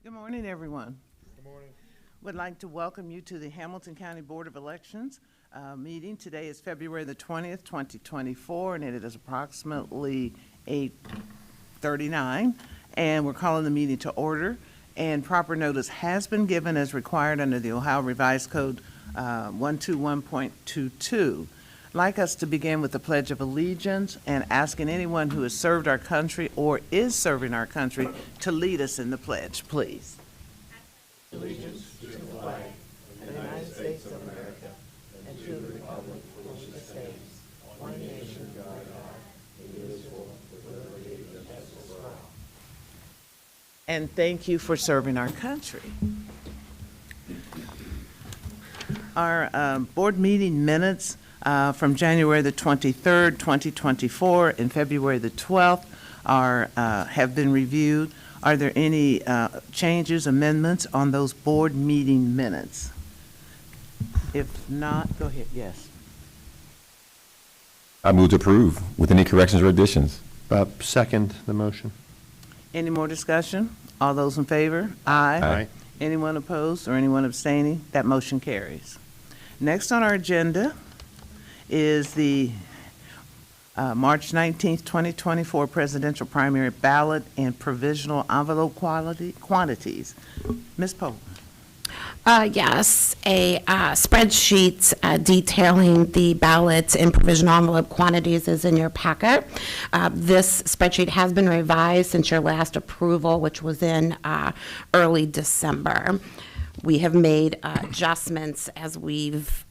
Good morning, everyone. Good morning. Would like to welcome you to the Hamilton County Board of Elections meeting. Today is February the 20th, 2024, and it is approximately 8:39, and we're calling the meeting to order, and proper notice has been given as required under the Ohio Revised Code 121.22. I'd like us to begin with the Pledge of Allegiance and asking anyone who has served our country or is serving our country to lead us in the pledge, please. Allegiance to the flag of the United States of America and to the republic for which it stands, one nation, under God, indivisible, with liberty and justice for all. And thank you for serving our country. Our board meeting minutes from January the 23rd, 2024, and February the 12th have been reviewed. Are there any changes, amendments on those board meeting minutes? If not, go ahead, yes. I move to approve with any corrections or additions. Second the motion. Any more discussion? All those in favor? Aye. Aye. Anyone opposed or anyone abstaining? That motion carries. Next on our agenda is the March 19th, 2024 presidential primary ballot and provisional envelope quantities. Ms. Pope. Yes, a spreadsheet detailing the ballots and provisional envelope quantities is in your packet. This spreadsheet has been revised since your last approval, which was in early December. We have made adjustments as we've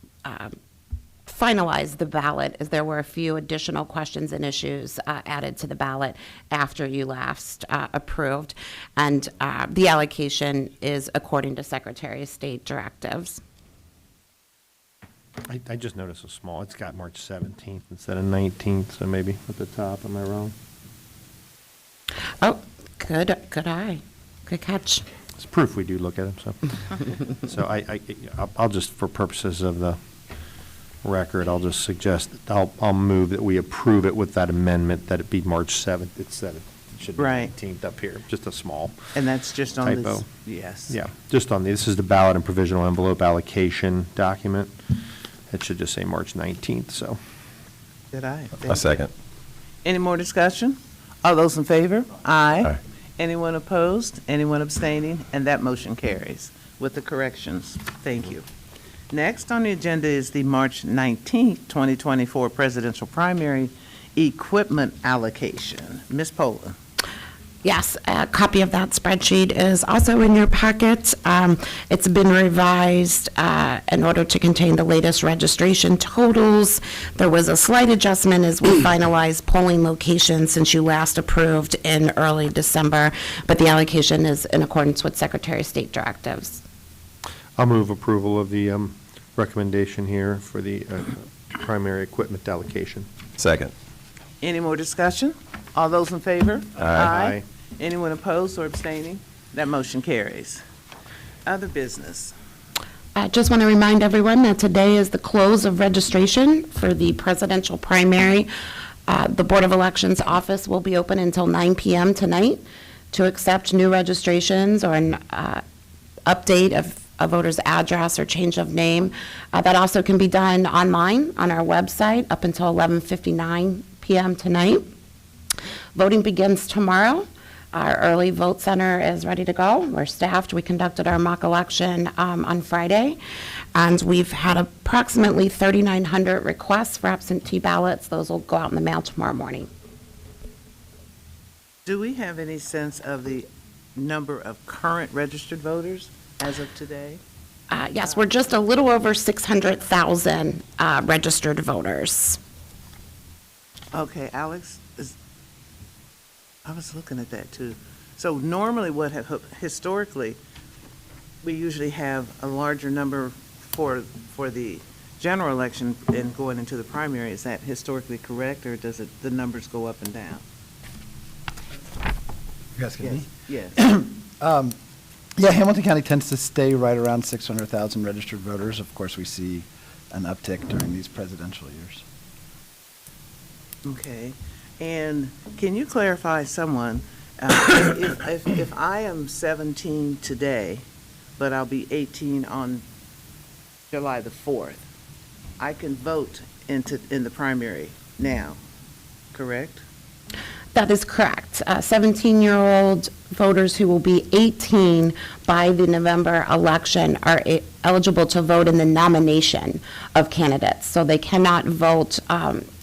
finalized the ballot, as there were a few additional questions and issues added to the ballot after you last approved. And the allocation is according to Secretary of State directives. I just noticed a small, it's got March 17th instead of 19th, so maybe at the top, am I wrong? Oh, good eye. Good catch. It's proof we do look at them, so. So I'll just, for purposes of the record, I'll just suggest, I'll move that we approve it with that amendment, that it be March 7th instead of, it should be Right. 19th up here, just a small And that's just on typo. this. Yes. Yeah, just on, this is the ballot and provisional envelope allocation document. It should just say March 19th, so. Did I? A second. Any more discussion? All those in favor? Aye. Aye. Anyone opposed? Anyone abstaining? And that motion carries with the corrections. Thank you. Next on the agenda is the March 19th, 2024 presidential primary equipment allocation. Ms. Pola. Yes, a copy of that spreadsheet is also in your packet. It's been revised in order to contain the latest registration totals. There was a slight adjustment as we finalized polling locations since you last approved in early December, but the allocation is in accordance with Secretary of State directives. I'll move approval of the recommendation here for the primary equipment allocation. Second. Any more discussion? All those in favor? Aye. Anyone opposed or abstaining? That motion carries. Other business. I just want to remind everyone that today is the close of registration for the presidential primary. The Board of Elections office will be open until 9 p.m. tonight to accept new registrations or an update of a voter's address or change of name. That also can be done online on our website up until 11:59 p.m. tonight. Voting begins tomorrow. Our early vote center is ready to go. We're staffed. We conducted our mock election on Friday, and we've had approximately 3,900 requests for absentee ballots. Those will go out in the mail tomorrow morning. Do we have any sense of the number of current registered voters as of today? Yes, we're just a little over 600,000 registered voters. Okay, Alex, I was looking at that too. So normally historically, we usually have a larger number for the general election and going into the primary. Is that historically correct, or does the numbers go up and down? You asking me? Yes. Yeah, Hamilton County tends to stay right around 600,000 registered voters. Of course, we see an uptick during these presidential years. Okay. And can you clarify If I am 17 today, but I'll be 18 on July the 4th, I can vote in the primary now, correct? That is correct. 17-year-old voters who will be 18 by the November election are eligible to vote in the nomination of candidates. So they cannot vote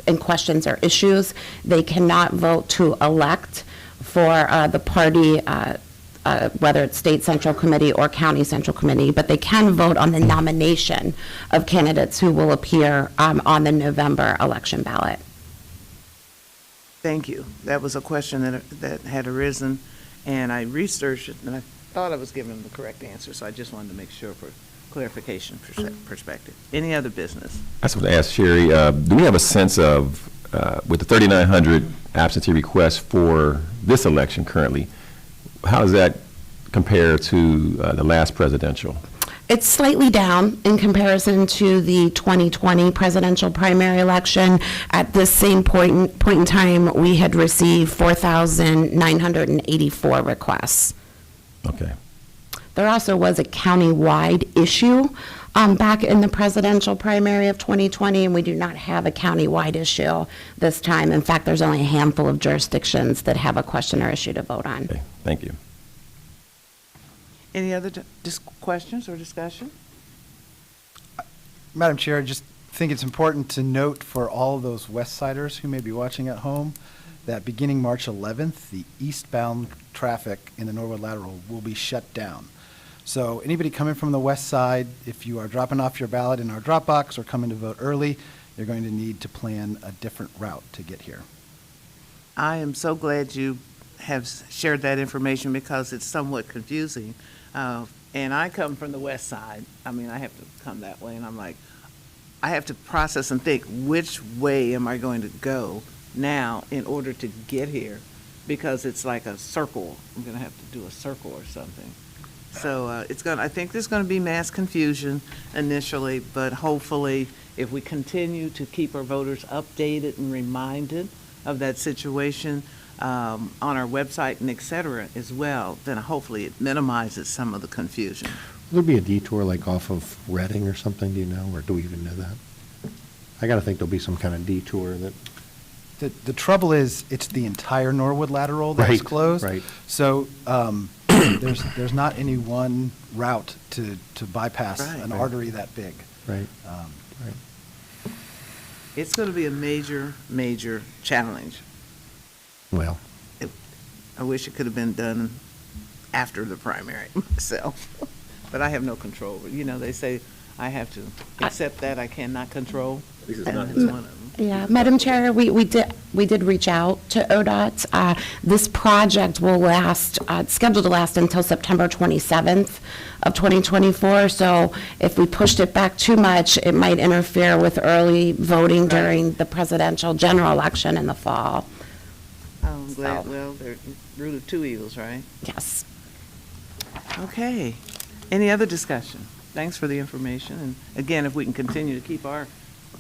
in questions or issues. They cannot vote to elect for the party, whether it's state central committee or county central committee, but they can vote on the nomination of candidates who will appear on the November election ballot. Thank you. That was a question that had arisen, and I researched it, and I thought I was giving the correct answer, so I just wanted to make sure for clarification perspective. Any other business? I just want to ask Sherry, do we have a sense of, with the 3,900 absentee requests for this election currently, how does that compare to the last presidential? It's slightly down in comparison to the 2020 presidential primary election. At this same point in time, we had received 4,984 requests. Okay. There also was a county-wide issue back in the presidential primary of 2020, and we do not have a county-wide issue this time. In fact, there's only a handful of jurisdictions that have a question or issue to vote on. Okay. Thank you. Any other questions or discussion? Madam Chair, I just think it's important to note for all of those West Siders who may be watching at home that beginning March 11th, the eastbound traffic in the Norwood Lateral will be shut down. So anybody coming from the west side, if you are dropping off your ballot in our drop box or coming to vote early, you're going to need to plan a different route to get here. I am so glad you have shared that information because it's somewhat confusing. And I come from the west side. I mean, I have to come that way, and I'm like, I have to process and think, which way am I going to go now in order to get here? Because it's like a circle. I'm going to have to do a circle or something. So I think there's going to be mass confusion initially, but hopefully if we continue to keep our voters updated and reminded of that situation on our website and et cetera as well, then hopefully it minimizes some of the confusion. Will there be a detour like off of Reading or something, do you know, or do we even know that? I got to think there'll be some kind of detour that. The trouble is, it's the entire Norwood Lateral that's Right, closed. right. So there's not any one route to bypass Right. an Right. artery that big. Right. Right. It's going to be a major, major challenge. Well, I wish it could have been done after the primary myself, but I have no control. You know, they say I have to accept that I cannot control. And that's one of them. Yeah, Madam Chair, we did reach out to ODOT. This project will last, it's scheduled to last until September 27th of 2024. So if we pushed it back too much, it might interfere with early voting during the presidential general election in the fall. I'm glad, So- well, they're root of two evils, right? Yes. Okay. Any other discussion? Thanks for the information. And again, if we can continue to keep our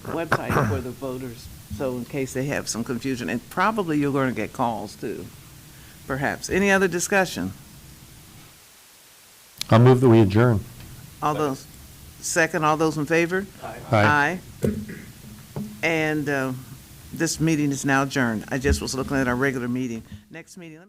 website for the voters, so in case they have some confusion, and probably you're going to get calls too, perhaps. Any other discussion? I'll move that we adjourn. All those, second, all those in favor? Aye. And this meeting is now adjourned. I just was looking at our regular meeting. Next meeting,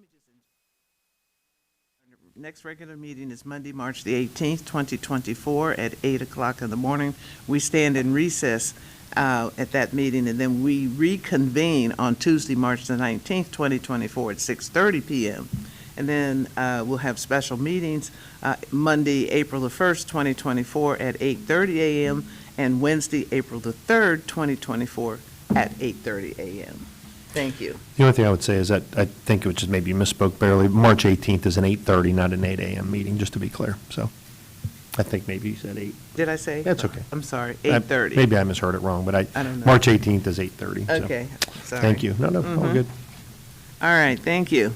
next regular meeting is Monday, March the 18th, 2024, at 8 o'clock in the morning. We stand in recess at that meeting, and then we reconvene on Tuesday, March the 19th, 2024, at 6:30 p.m. And then we'll have special meetings Monday, April the 1st, 2024, at 8:30 a.m., and Wednesday, April the 3rd, 2024, at 8:30 a.m. Thank you. The only thing I would say is that I think it just maybe misspoke barely. March 18th is an 8:30, not an 8 a.m. meeting, just to be clear. So I think maybe you said 8. Did I say? That's okay. I'm sorry, 8:30. Maybe I misheard it wrong, but I don't know. March 18th is 8:30. so. Okay, sorry. Thank you. No, all Mhm. good. All right, thank you.